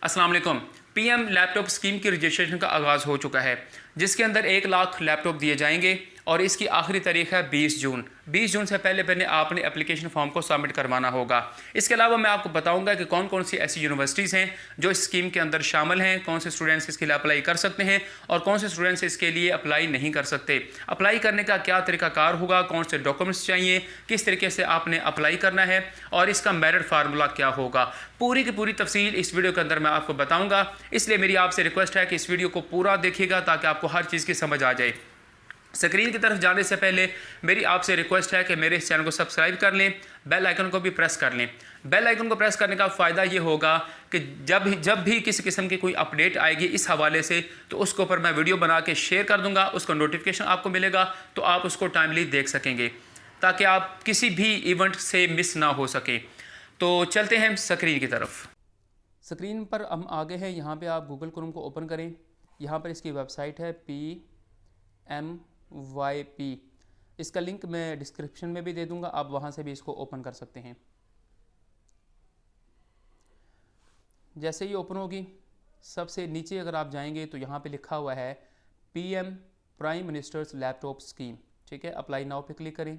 अस्सलाम वालेकुम। PM laptop scheme की रजिस्ट्रेशन का आगाज़ हो चुका है, जिसके अंदर 1 लाख लैपटॉप दिए जाएंगे और इसकी आखिरी तारीख है 20 जून। 20 जून से पहले पहले आपने एप्लीकेशन फॉर्म को सबमिट करवाना होगा। इसके अलावा मैं आपको बताऊंगा कि कौन कौन सी ऐसी यूनिवर्सिटीज़ हैं जो इस स्कीम के अंदर शामिल हैं, कौन से स्टूडेंट्स इसके लिए अप्लाई कर सकते हैं और कौन से स्टूडेंट्स इसके लिए अप्लाई नहीं कर सकते। अप्लाई करने का क्या तरीकाकार होगा, कौन से डॉक्यूमेंट्स चाहिए, किस तरीके से आपने अप्लाई करना है और इसका मेरिट फार्मूला क्या होगा, पूरी की पूरी तफसील इस वीडियो के अंदर मैं आपको बताऊंगा। इसलिए मेरी आपसे रिक्वेस्ट है कि इस वीडियो को पूरा देखिएगा ताकि आपको हर चीज़ की समझ आ जाए। स्क्रीन की तरफ जाने से पहले मेरी आपसे रिक्वेस्ट है कि मेरे इस चैनल को सब्सक्राइब कर लें, बेल आइकन को भी प्रेस कर लें। बेल आइकन को प्रेस करने का फ़ायदा ये होगा कि जब भी किसी किस्म की कोई अपडेट आएगी इस हवाले से, तो उसके ऊपर मैं वीडियो बना के शेयर कर दूंगा, उसका नोटिफिकेशन आपको मिलेगा, तो आप उसको टाइमली देख सकेंगे ताकि आप किसी भी इवेंट से मिस ना हो सके। तो चलते हैं स्क्रीन की तरफ। स्क्रीन पर हम आगे हैं, यहाँ पे आप गूगल क्रोम को ओपन करें। यहाँ पर इसकी वेबसाइट है PMYP। इसका लिंक मैं डिस्क्रिप्शन में भी दे दूँगा, आप वहाँ से भी इसको ओपन कर सकते हैं। जैसे ही ओपन होगी, सबसे नीचे अगर आप जाएंगे तो यहाँ पे लिखा हुआ है PM prime ministers laptop scheme. ठीक है, अप्लाई नाउ पे क्लिक करें।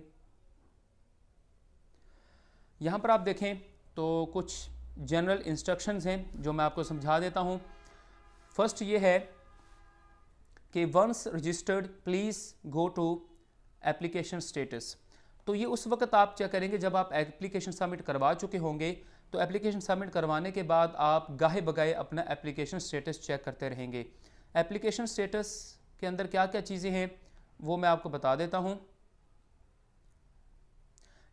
यहाँ पर आप देखें तो कुछ जनरल इंस्ट्रक्शंस हैं जो मैं आपको समझा देता हूँ। फर्स्ट ये है कि once registered please go to application status. तो ये उस वक्त आप क्या करेंगे जब आप एप्लीकेशन सबमिट करवा चुके होंगे। तो एप्लीकेशन सबमिट करवाने के बाद आप गाहे बगाए अपना एप्लीकेशन स्टेटस चेक करते रहेंगे। एप्लीकेशन स्टेटस के अंदर क्या क्या चीज़ें हैं वो मैं आपको बता देता हूँ।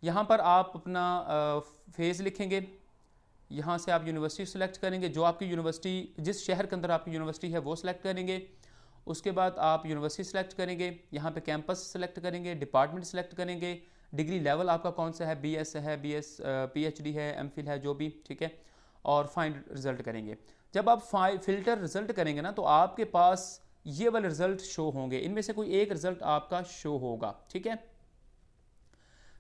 यहाँ पर आप अपना फेज़ लिखेंगे, यहाँ से आप यूनिवर्सिटी सेलेक्ट करेंगे, जो आपकी यूनिवर्सिटी जिस शहर के अंदर आपकी यूनिवर्सिटी है वो सिलेक्ट करेंगे। उसके बाद आप यूनिवर्सिटी सेलेक्ट करेंगे, यहाँ पे कैंपस सेलेक्ट करेंगे, डिपार्टमेंट सेलेक्ट करेंगे, डिग्री लेवल आपका कौन सा है, BS है, BS PhD है, MPhil है, जो भी, ठीक है, और फाइंड रिजल्ट करेंगे। जब आप फिल्टर रिजल्ट करेंगे ना, तो आपके पास ये वाले रिजल्ट शो होंगे, इनमें से कोई एक रिजल्ट आपका शो होगा। ठीक है,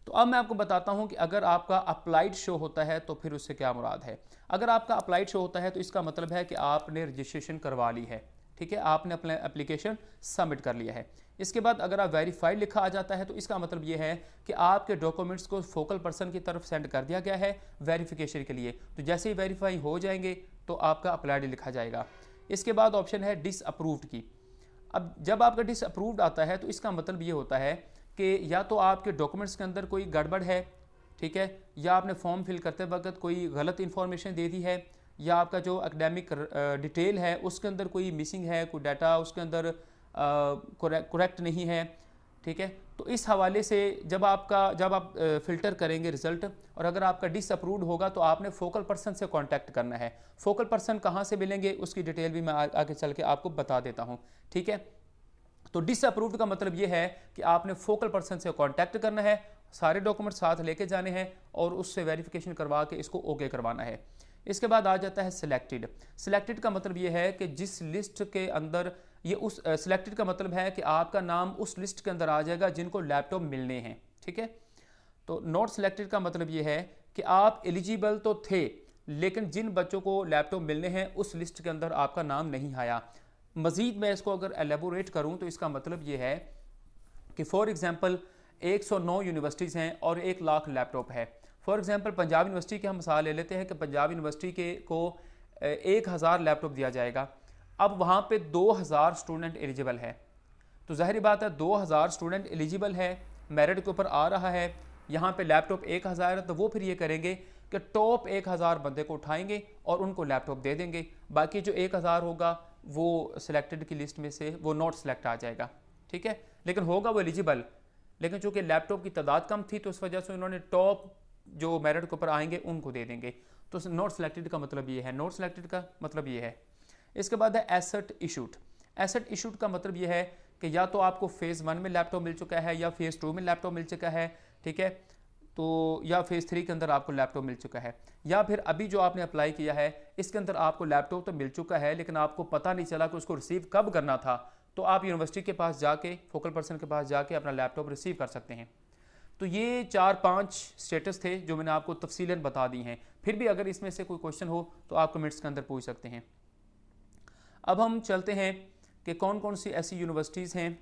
तो अब मैं आपको बताता हूं कि अगर आपका अप्लाइड शो होता है तो फिर उससे क्या मुराद है। अगर आपका अप्लाइड शो होता है तो इसका मतलब है कि आपने रजिस्ट्रेशन करवा ली है। ठीक है, आपने अपना एप्लीकेशन सबमिट कर लिया है। इसके बाद अगर आप वेरीफाइड लिखा आ जाता है तो इसका मतलब ये है कि आपके डॉक्यूमेंट्स को फोकल पर्सन की तरफ सेंड कर दिया गया है वेरिफिकेशन के लिए। तो जैसे ही वेरीफाई हो जाएंगे तो आपका अप्लाइड लिखा जाएगा। इसके बाद ऑप्शन है डिसअप्रूव्ड की। अब जब आपका डिसअप्रूव्ड आता है तो इसका मतलब ये होता है कि या तो आपके डॉक्यूमेंट्स के अंदर कोई गड़बड़ है, ठीक है, या आपने फॉर्म फिल करते वक्त कोई गलत इन्फॉर्मेशन दे दी है, या आपका जो एकेडमिक डिटेल है उसके अंदर कोई मिसिंग है, कोई डाटा उसके अंदर करेक्ट नहीं है। ठीक है, तो इस हवाले से जब आप फ़िल्टर करेंगे रिज़ल्ट और अगर आपका डिसअप्रूव्ड होगा तो आपने फोकल पर्सन से कांटेक्ट करना है। फोकल पर्सन कहाँ से मिलेंगे उसकी डिटेल भी मैं आगे चल के आपको बता देता हूँ। ठीक है, तो डिसअप्रूव्ड का मतलब ये है कि आपने फोकल पर्सन से कांटेक्ट करना है, सारे डॉक्यूमेंट साथ लेके जाने हैं और उससे वेरिफिकेशन करवा के इसको ओके करवाना है। इसके बाद आ जाता है सिलेक्टेड। सिलेक्टेड का मतलब ये है कि जिस लिस्ट के अंदर ये उस सिलेक्टेड का मतलब है कि आपका नाम उस लिस्ट के अंदर आ जाएगा जिनको लैपटॉप मिलने हैं। ठीक है, तो नॉट सिलेक्टेड का मतलब ये है कि आप एलिजिबल तो थे लेकिन जिन बच्चों को लैपटॉप मिलने हैं उस लिस्ट के अंदर आपका नाम नहीं आया। मज़ीद मैं इसको अगर एलेबोरेट करूं तो इसका मतलब ये है कि फॉर एग्जांपल 109 यूनिवर्सिटीज़ हैं और 1 लाख लैपटॉप है। फॉर एग्जांपल पंजाब यूनिवर्सिटी की हम मिसाल ले लेते हैं कि पंजाब यूनिवर्सिटी को 1000 लैपटॉप दिया जाएगा। अब वहाँ पे 2000 स्टूडेंट एलिजिबल है, तो ज़ाहिर बात है 2000 स्टूडेंट एलिजिबल है, मेरिट के ऊपर आ रहा है, यहाँ पे लैपटॉप 1000 है, तो वो फिर ये करेंगे कि टॉप 1000 बंदे को उठाएंगे और उनको लैपटॉप दे देंगे। बाकी जो 1000 होगा वो सिलेक्टेड की लिस्ट में से वो नॉट सिलेक्ट आ जाएगा। ठीक है, लेकिन होगा वो एलिजिबल, लेकिन चूंकि लैपटॉप की तादाद कम थी तो उस वजह से उन्होंने टॉप जो मेरिट के ऊपर आएंगे उनको दे देंगे। तो नॉट सिलेक्टेड का मतलब ये है, नॉट सिलेक्टेड का मतलब ये है। इसके बाद है एसेट इशूड। एसेट इशूड का मतलब ये है कि या तो आपको फेज़ 1 में लैपटॉप मिल चुका है या फेज़ 2 में लैपटॉप मिल चुका है। ठीक है, तो या फेज़ 3 के अंदर आपको लैपटॉप मिल चुका है, या फिर अभी जो आपने अप्लाई किया है इसके अंदर आपको लैपटॉप तो मिल चुका है लेकिन आपको पता नहीं चला कि उसको रिसीव कब करना था। तो आप यूनिवर्सिटी के पास जाके फोकल पर्सन के पास जाके अपना लैपटॉप रिसीव कर सकते हैं। तो ये 4-5 स्टेटस थे जो मैंने आपको तफसीलन बता दी हैं। फिर भी अगर इसमें से कोई क्वेश्चन हो तो आप कमेंट्स के अंदर पूछ सकते हैं। अब हम चलते हैं कि कौन कौन सी ऐसी यूनिवर्सिटीज़ हैं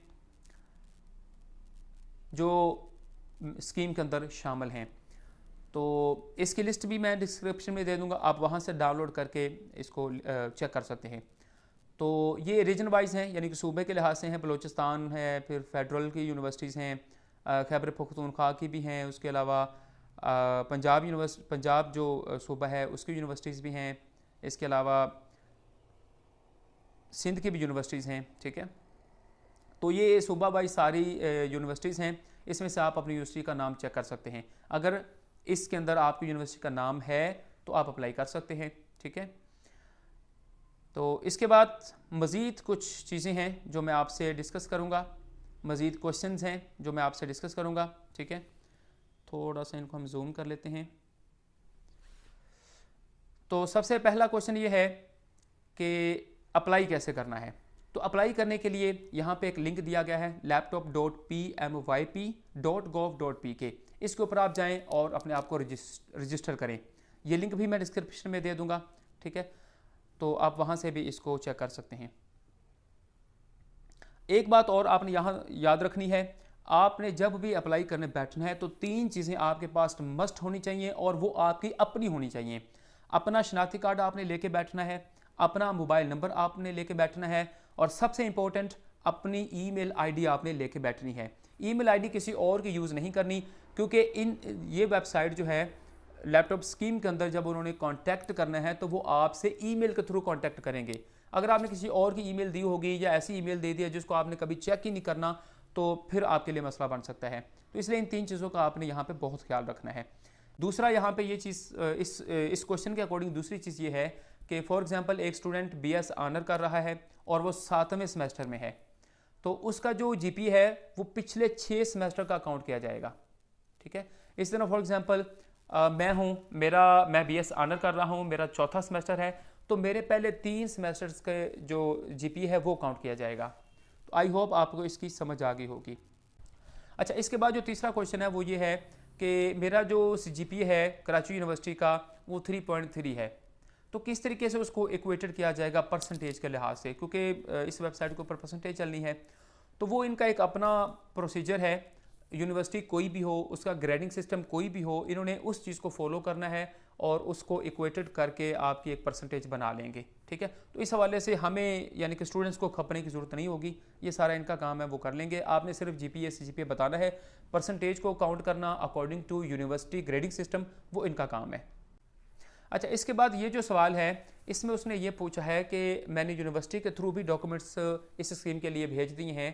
जो स्कीम के अंदर शामिल हैं। तो इसकी लिस्ट भी मैं डिस्क्रिप्शन में दे दूंगा, आप वहाँ से डाउनलोड करके इसको चेक कर सकते हैं। तो ये रीजन वाइज हैं, यानी कि सूबे के लिहाज से हैं। बलूचिस्तान है, फिर फेडरल की यूनिवर्सिटीज़ हैं, खैबर पख्तूनख्वा की भी हैं, उसके अलावा पंजाब जो सूबा है उसकी यूनिवर्सिटीज़ भी हैं, इसके अलावा सिंध की भी यूनिवर्सिटीज़ हैं। ठीक है, तो ये सूबा वाइज सारी यूनिवर्सिटीज़ हैं, इसमें से आप अपनी यूनिवर्सिटी का नाम चेक कर सकते हैं। अगर इसके अंदर आपकी यूनिवर्सिटी का नाम है तो आप अप्लाई कर सकते हैं। ठीक है, तो इसके बाद मज़ीद कुछ चीज़ें हैं जो मैं आपसे डिस्कस करूँगा, मज़ीद क्वेश्चंस हैं जो मैं आपसे डिस्कस करूँगा। ठीक है, थोड़ा सा इनको हम जूम कर लेते हैं। तो सबसे पहला क्वेश्चन ये है कि अप्लाई कैसे करना है। तो अप्लाई करने के लिए यहाँ पे एक लिंक दिया गया है laptop.pmyp.gov.pk, इसके ऊपर आप जाएं और अपने आप को रजिस्टर करें। ये लिंक भी मैं डिस्क्रिप्शन में दे दूंगा। ठीक है, तो आप वहाँ से भी इसको चेक कर सकते हैं। एक बात और आपने यहाँ याद रखनी है, आपने जब भी अप्लाई करने बैठना है तो 3 चीज़ें आपके पास मस्ट होनी चाहिए और वो आपकी अपनी होनी चाहिए। अपना शनाख्ती कार्ड आपने लेके बैठना है, अपना मोबाइल नंबर आपने लेके बैठना है, और सबसे इंपॉर्टेंट अपनी ईमेल आईडी आपने लेके बैठनी है। ईमेल आईडी किसी और की यूज़ नहीं करनी, क्योंकि ये वेबसाइट जो है लैपटॉप स्कीम के अंदर जब उन्होंने कांटेक्ट करना है तो वो आपसे ईमेल के थ्रू कांटेक्ट करेंगे। अगर आपने किसी और की ईमेल दी होगी या ऐसी ईमेल दे दी है जिसको आपने कभी चेक ही नहीं करना, तो फिर आपके लिए मसला बन सकता है। तो इसलिए इन 3 चीज़ों का आपने यहाँ पे बहुत ख्याल रखना है। दूसरा यहाँ पे ये चीज़ इस क्वेश्चन के अकॉर्डिंग दूसरी चीज़ ये है कि फॉर एग्जांपल एक स्टूडेंट BS ऑनर कर रहा है और वो 7वें सेमेस्टर में है, तो उसका जो GPA है वो पिछले 6 सेमेस्टर का काउंट किया जाएगा। ठीक है, इस तरह फॉर एग्जांपल मैं BS ऑनर कर रहा हूँ, मेरा 4था सेमेस्टर है, तो मेरे पहले 3 सेमेस्टर्स के जो GPA है वो काउंट किया जाएगा। तो आई होप आपको इसकी समझ आ गई होगी। अच्छा, इसके बाद जो तीसरा क्वेश्चन है वो ये है कि मेरा जो GPA है कराची यूनिवर्सिटी का वो 3.3 है, तो किस तरीके से उसको इक्वेटेड किया जाएगा परसेंटेज के लिहाज से, क्योंकि इस वेबसाइट के ऊपर परसेंटेज चलनी है। तो वो इनका एक अपना प्रोसीजर है, यूनिवर्सिटी कोई भी हो, उसका ग्रेडिंग सिस्टम कोई भी हो, इन्होंने उस चीज़ को फॉलो करना है और उसको इक्वेटेड करके आपकी एक परसेंटेज बना लेंगे। ठीक है, तो इस हवाले से हमें यानी कि स्टूडेंट्स को खपने की ज़रूरत नहीं होगी, ये सारा इनका काम है, वो कर लेंगे। आपने सिर्फ GPA CGPA बताना है, परसेंटेज को काउंट करना according to university grading system वो इनका काम है। अच्छा, इसके बाद ये जो सवाल है इसमें उसने ये पूछा है कि मैंने यूनिवर्सिटी के थ्रू भी डॉक्यूमेंट्स इस स्कीम के लिए भेज दिए हैं,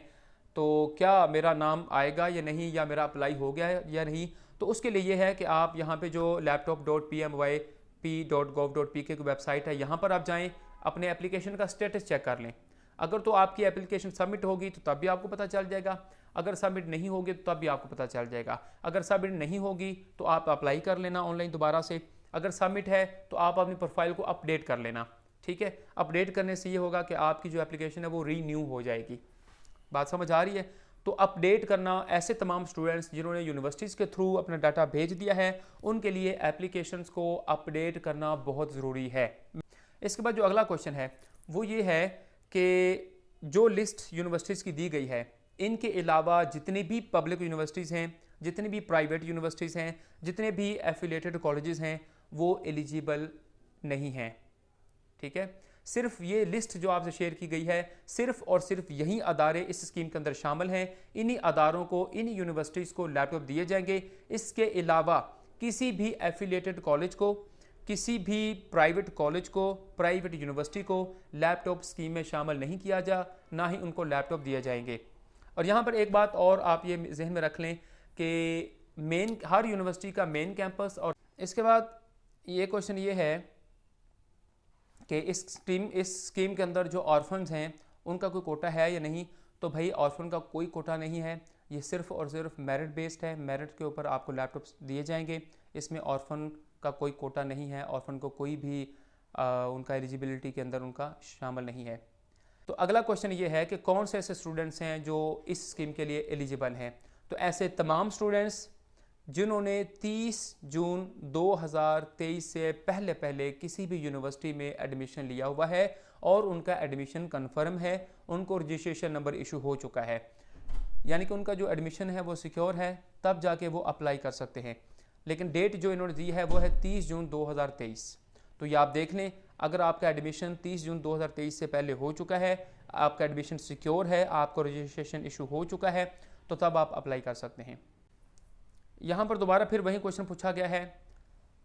तो क्या मेरा नाम आएगा या नहीं, या मेरा अप्लाई हो गया है या नहीं। तो उसके लिए ये है कि आप यहाँ पे जो laptop.pmyp.gov.pk की वेबसाइट है, यहाँ पर आप जाएँ, अपने एप्लीकेशन का स्टेटस चेक कर लें। अगर तो आपकी एप्लीकेशन सबमिट होगी तो तब भी आपको पता चल जाएगा, अगर सबमिट नहीं होगी तो तब भी आपको पता चल जाएगा। अगर सबमिट नहीं होगी तो आप अप्लाई कर लेना ऑनलाइन दोबारा से, अगर सबमिट है तो आप अपनी प्रोफाइल को अपडेट कर लेना। ठीक है, अपडेट करने से ये होगा कि आपकी जो एप्लीकेशन है वो रीन्यू हो जाएगी। बात समझ आ रही है। तो अपडेट करना ऐसे तमाम स्टूडेंट्स जिन्होंने यूनिवर्सिटीज़ के थ्रू अपना डाटा भेज दिया है उनके लिए एप्लीकेशंस को अपडेट करना बहुत ज़रूरी है। इसके बाद जो अगला क्वेश्चन है वो ये है कि जो लिस्ट यूनिवर्सिटीज़ की दी गई है इनके अलावा जितनी भी पब्लिक यूनिवर्सिटीज़ हैं, जितनी भी प्राइवेट यूनिवर्सिटीज़ हैं, जितने भी एफिलिएटेड कॉलेजेस हैं वो एलिजिबल नहीं हैं। ठीक है, सिर्फ ये लिस्ट जो आपसे शेयर की गई है सिर्फ और सिर्फ यही अदारे इस स्कीम के अंदर शामिल हैं, इन्हीं अदारों को, इन यूनिवर्सिटीज़ को लैपटॉप दिए जाएंगे। इसके अलावा किसी भी एफिलिएटेड कॉलेज को, किसी भी प्राइवेट कॉलेज को, प्राइवेट यूनिवर्सिटी को लैपटॉप स्कीम में शामिल नहीं किया जा, ना ही उनको लैपटॉप दिए जाएंगे। और यहाँ पर एक बात और आप ये जहन में रख लें कि हर यूनिवर्सिटी का मेन कैंपस, और इसके बाद ये क्वेश्चन ये है कि इस स्कीम के अंदर जो ऑर्फन्स हैं उनका कोई कोटा है या नहीं। तो भाई ऑर्फन का कोई कोटा नहीं है, ये सिर्फ और सिर्फ मेरिट बेस्ड है, मेरिट के ऊपर आपको लैपटॉप्स दिए जाएंगे। इसमें ऑर्फन का कोई कोटा नहीं है, ऑर्फन को कोई भी उनका एलिजिबिलिटी के अंदर उनका शामिल नहीं है। तो अगला क्वेश्चन ये है कि कौन से ऐसे स्टूडेंट्स हैं जो इस स्कीम के लिए एलिजिबल हैं। तो ऐसे तमाम स्टूडेंट्स जिन्होंने 30 जून 2023 से पहले पहले किसी भी यूनिवर्सिटी में एडमिशन लिया हुआ है और उनका एडमिशन कन्फर्म है, उनको रजिस्ट्रेशन नंबर इशू हो चुका है, यानी कि उनका जो एडमिशन है वो सिक्योर है, तब जाके वो अप्लाई कर सकते हैं। लेकिन डेट जो इन्होंने दी है वो है 30 जून 2023। तो ये आप देख लें, अगर आपका एडमिशन 30 जून 2023 से पहले हो चुका है, आपका एडमिशन सिक्योर है, आपको रजिस्ट्रेशन इशू हो चुका है, तो तब आप अप्लाई कर सकते हैं। यहाँ पर दोबारा फिर वही क्वेश्चन पूछा गया है।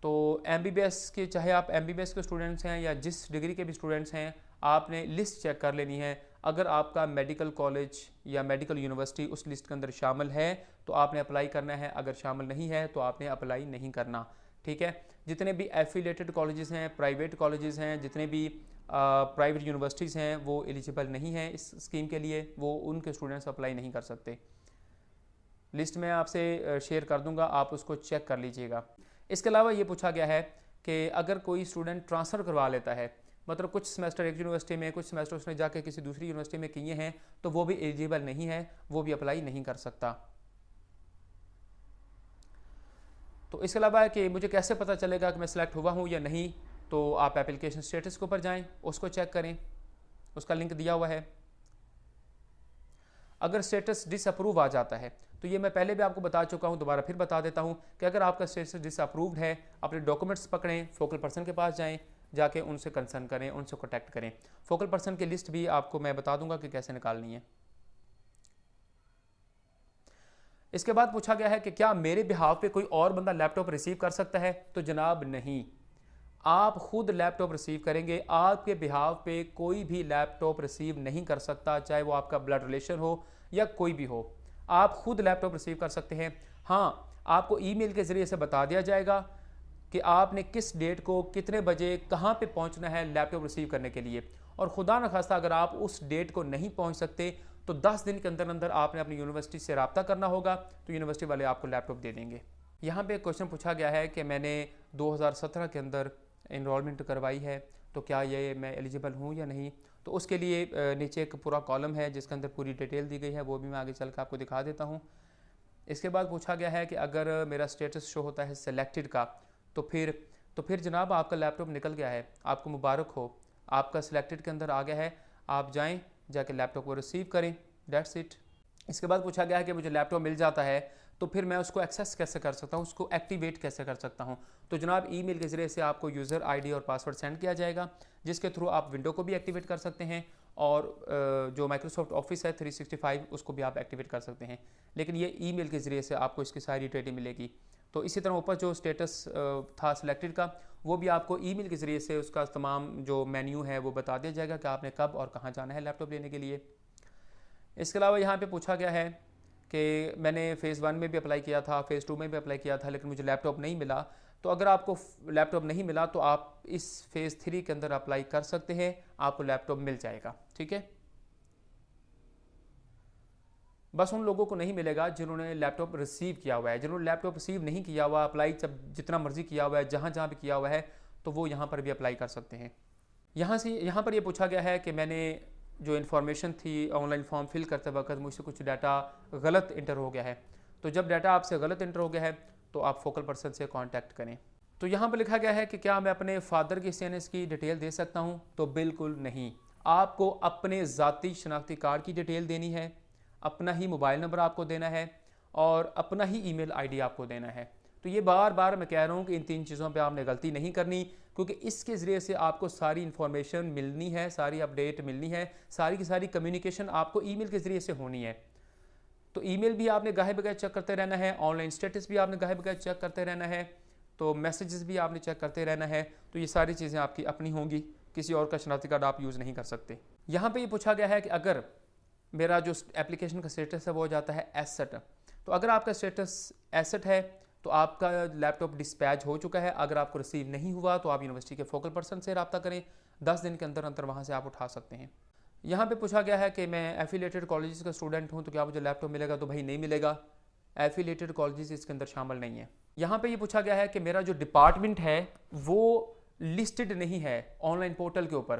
तो MBBS के, चाहे आप MBBS के स्टूडेंट्स हैं या जिस डिग्री के भी स्टूडेंट्स हैं, आपने लिस्ट चेक कर लेनी है। अगर आपका मेडिकल कॉलेज या मेडिकल यूनिवर्सिटी उस लिस्ट के अंदर शामिल है तो आपने अप्लाई करना है, अगर शामिल नहीं है तो आपने अप्लाई नहीं करना। ठीक है, जितने भी एफिलेटेड कॉलेजेस हैं, प्राइवेट कॉलेजेस हैं, जितने भी प्राइवेट यूनिवर्सिटीज़ हैं वो एलिजिबल नहीं हैं इस स्कीम के लिए, वो उनके स्टूडेंट्स अप्लाई नहीं कर सकते। लिस्ट में आपसे शेयर कर दूंगा, आप उसको चेक कर लीजिएगा। इसके अलावा ये पूछा गया है कि अगर कोई स्टूडेंट ट्रांसफ़र करवा लेता है, मतलब कुछ सेमेस्टर एक यूनिवर्सिटी में, कुछ सेमेस्टर उसने जाके किसी दूसरी यूनिवर्सिटी में किए हैं, तो वो भी एलिजिबल नहीं है, वो भी अप्लाई नहीं कर सकता। तो इसके अलावा है कि मुझे कैसे पता चलेगा कि मैं सिलेक्ट हुआ हूँ या नहीं, तो आप एप्लीकेशन स्टेटस के ऊपर जाएं, उसको चेक करें, उसका लिंक दिया हुआ है। अगर स्टेटस डिसअप्रूव आ जाता है, तो ये मैं पहले भी आपको बता चुका हूँ, दोबारा फिर बता देता हूँ कि अगर आपका स्टेटस डिसअप्रूव्ड है, अपने डॉक्यूमेंट्स पकड़ें, फोकल पर्सन के पास जाएं, जाके उनसे कंसर्न करें, उनसे कॉन्टैक्ट करें। फोकल पर्सन की लिस्ट भी आपको मैं बता दूंगा कि कैसे निकालनी है। इसके बाद पूछा गया है कि क्या मेरे बिहाफ पे कोई और बंदा लैपटॉप रिसीव कर सकता है? तो जनाब नहीं, आप खुद लैपटॉप रिसीव करेंगे। आपके बिहाफ पे कोई भी लैपटॉप रिसीव नहीं कर सकता, चाहे वो आपका ब्लड रिलेशन हो या कोई भी हो। आप खुद लैपटॉप रिसीव कर सकते हैं। हाँ, आपको ईमेल के ज़रिए से बता दिया जाएगा कि आपने किस डेट को कितने बजे कहाँ पे पहुँचना है लैपटॉप रिसीव करने के लिए। और खुदा न खास्ता अगर आप उस डेट को नहीं पहुँच सकते तो 10 दिन के अंदर अंदर आपने अपनी यूनिवर्सिटी से रब्ता करना होगा, तो यूनिवर्सिटी वाले आपको लैपटॉप दे देंगे। यहाँ पे क्वेश्चन पूछा गया है कि मैंने 2017 के अंदर इनरोलमेंट करवाई है, तो क्या ये मैं एलिजिबल हूँ या नहीं। तो उसके लिए नीचे एक पूरा कॉलम है जिसके अंदर पूरी डिटेल दी गई है, वो भी मैं आगे चल कर आपको दिखा देता हूँ। इसके बाद पूछा गया है कि अगर मेरा स्टेटस शो होता है सिलेक्टेड का, तो फिर जनाब आपका लैपटॉप निकल गया है, आपको मुबारक हो, आपका सिलेक्टेड के अंदर आ गया है, आप जाएँ जाके लैपटॉप को रिसीव करें, डेट्स इट। इसके बाद पूछा गया है कि मुझे लैपटॉप मिल जाता है तो फिर मैं उसको एक्सेस कैसे कर सकता हूँ, उसको एक्टिवेट कैसे कर सकता हूँ। तो जनाब ईमेल के ज़रिए से आपको यूज़र आईडी और पासवर्ड सेंड किया जाएगा, जिसके थ्रू आप विंडो को भी एक्टिवेट कर सकते हैं और जो माइक्रोसॉफ्ट ऑफिस है 365 उसको भी आप एक्टिवेट कर सकते हैं। लेकिन ये ईमेल के ज़रिए से आपको इसकी सारी डिटेल मिलेगी। तो इसी तरह ऊपर जो स्टेटस था सिलेक्टेड का, वो भी आपको ईमेल के ज़रिए से उसका तमाम जो मेन्यू है वो बता दिया जाएगा कि आपने कब और कहाँ जाना है लैपटॉप लेने के लिए। इसके अलावा यहाँ पे पूछा गया है कि मैंने फ़ेज़ 1 में भी अप्लाई किया था, फ़ेज़ 2 में भी अप्लाई किया था, लेकिन मुझे लैपटॉप नहीं मिला। तो अगर आपको लैपटॉप नहीं मिला तो आप इस फ़ेज़ 3 के अंदर अप्लाई कर सकते हैं, आपको लैपटॉप मिल जाएगा। ठीक है, बस उन लोगों को नहीं मिलेगा जिन्होंने लैपटॉप रिसीव किया हुआ है। जिन्होंने लैपटॉप रिसीव नहीं किया हुआ, अप्लाई जितना मर्जी किया हुआ है, जहाँ जहाँ भी किया हुआ है, तो वो यहाँ पर भी अप्लाई कर सकते हैं। यहाँ पर ये पूछा गया है कि मैंने जो इन्फॉर्मेशन थी ऑनलाइन फॉर्म फिल करते वक्त मुझसे कुछ डाटा गलत इंटर हो गया है। तो जब डाटा आपसे गलत इंटर हो गया है तो आप फोकल पर्सन से कांटेक्ट करें। तो यहाँ पर लिखा गया है कि क्या मैं अपने फादर की CNS की डिटेल दे सकता हूँ? तो बिल्कुल नहीं, आपको अपने ज़ाती शनाख्ती कार्ड की डिटेल देनी है, अपना ही मोबाइल नंबर आपको देना है और अपना ही ईमेल आईडी आपको देना है। तो ये बार बार मैं कह रहा हूँ कि इन 3 चीज़ों पे आपने गलती नहीं करनी, क्योंकि इसके ज़रिए से आपको सारी इन्फॉर्मेशन मिलनी है, सारी अपडेट मिलनी है, सारी की सारी कम्युनिकेशन आपको ईमेल के ज़रिए से होनी है। तो ईमेल भी आपने गाहे बगैर चेक करते रहना है, ऑनलाइन स्टेटस भी आपने गाहे बगैर चेक करते रहना है, तो मैसेजेस भी आपने चेक करते रहना है। तो ये सारी चीज़ें आपकी अपनी होंगी, किसी और का शनाख्ती कार्ड आप यूज़ नहीं कर सकते। यहाँ पर ये पूछा गया है कि अगर मेरा जो एप्लीकेशन का स्टेटस है वो हो जाता है एसेट, तो अगर आपका स्टेटस एसेट है तो आपका लैपटॉप डिस्पैच हो चुका है। अगर आपको रिसीव नहीं हुआ तो आप यूनिवर्सिटी के फोकल पर्सन से रब्ता करें, 10 दिन के अंदर अंदर वहाँ से आप उठा सकते हैं। यहाँ पे पूछा गया है कि मैं एफिलेटेड कॉलेजेस का स्टूडेंट हूँ तो क्या मुझे लैपटॉप मिलेगा? तो भाई नहीं मिलेगा, एफिलेटेड कॉलेजेस इसके अंदर शामिल नहीं है। यहाँ पे ये पूछा गया है कि मेरा जो डिपार्टमेंट है वो लिस्टेड नहीं है ऑनलाइन पोर्टल के ऊपर,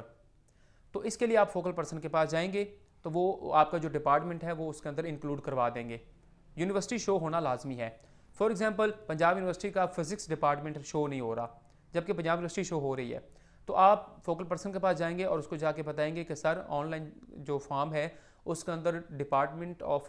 तो इसके लिए आप फोकल पर्सन के पास जाएंगे तो वो आपका जो डिपार्टमेंट है वो उसके अंदर इंक्लूड करवा देंगे। यूनिवर्सिटी शो होना लाजमी है। फॉर एग्जांपल पंजाब यूनिवर्सिटी का फिज़िक्स डिपार्टमेंट शो नहीं हो रहा, जबकि पंजाब यूनिवर्सिटी शो हो रही है, तो आप फोकल पर्सन के पास जाएंगे और उसको जाके बताएंगे कि सर ऑनलाइन जो फॉर्म है उसके अंदर डिपार्टमेंट ऑफ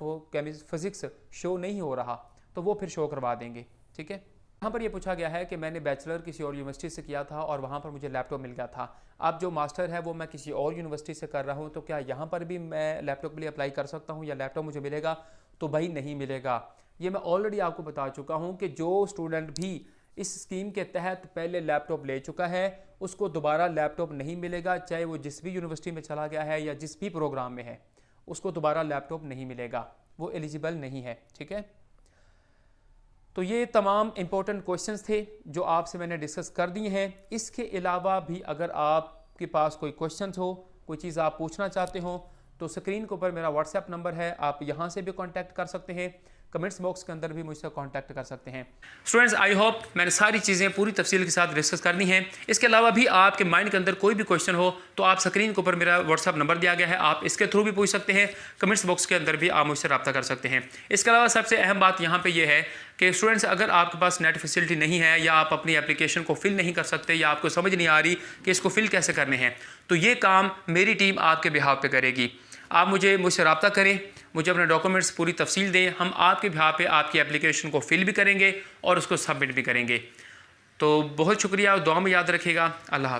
फिज़िक्स शो नहीं हो रहा, तो वो फिर शो करवा देंगे। ठीक है, यहाँ पर ये पूछा गया है कि मैंने बैचलर किसी और यूनिवर्सिटी से किया था और वहाँ पर मुझे लैपटॉप मिल गया था, अब जो मास्टर है वो मैं किसी और यूनिवर्सिटी से कर रहा हूँ, तो क्या यहाँ पर भी मैं लैपटॉप के लिए अप्लाई कर सकता हूँ या लैपटॉप मुझे मिलेगा? तो भाई नहीं मिलेगा। ये मैं ऑलरेडी आपको बता चुका हूँ कि जो स्टूडेंट भी इस स्कीम के तहत पहले लैपटॉप ले चुका है उसको दोबारा लैपटॉप नहीं मिलेगा, चाहे वो जिस भी यूनिवर्सिटी में चला गया है या जिस भी प्रोग्राम में है, उसको दोबारा लैपटॉप नहीं मिलेगा, वो एलिजिबल नहीं है। ठीक है, तो ये तमाम इंपॉर्टेंट क्वेश्चंस थे जो आपसे मैंने डिस्कस कर दिए हैं। इसके अलावा भी अगर आपके पास कोई क्वेश्चंस हो, कोई चीज़ आप पूछना चाहते हो, तो स्क्रीन के ऊपर मेरा व्हाट्सएप नंबर है, आप यहाँ से भी कांटेक्ट कर सकते हैं, कमेंट्स बॉक्स के अंदर भी मुझसे कांटेक्ट कर सकते हैं। स्टूडेंट्स, आई होप मैंने सारी चीज़ें पूरी तफसील के साथ डिस्कस करनी है। इसके अलावा भी आपके माइंड के अंदर कोई भी क्वेश्चन हो तो आप स्क्रीन के ऊपर मेरा व्हाट्सएप नंबर दिया गया है, आप इसके थ्रू भी पूछ सकते हैं, कमेंट्स बॉक्स के अंदर भी आप मुझसे रब्ता कर सकते हैं। इसके अलावा सबसे अहम बात यहाँ पर यह है कि स्टूडेंट्स, अगर आपके पास नेट फैसिलिटी नहीं है या आप अपनी एप्लीकेशन को फिल नहीं कर सकते या आपको समझ नहीं आ रही कि इसको फिल कैसे करने हैं, तो ये काम मेरी टीम आपके बिहाफ पे करेगी। आप मुझसे रब्ता करें, मुझे अपने डॉक्यूमेंट्स पूरी तफसील दें, हम आपके बिहाफ पे आपकी एप्लीकेशन को फिल भी करेंगे और उसको सबमिट भी करेंगे। तो बहुत शुक्रिया, दुआ में याद रखिएगा। अल्लाह हाफ़िज़।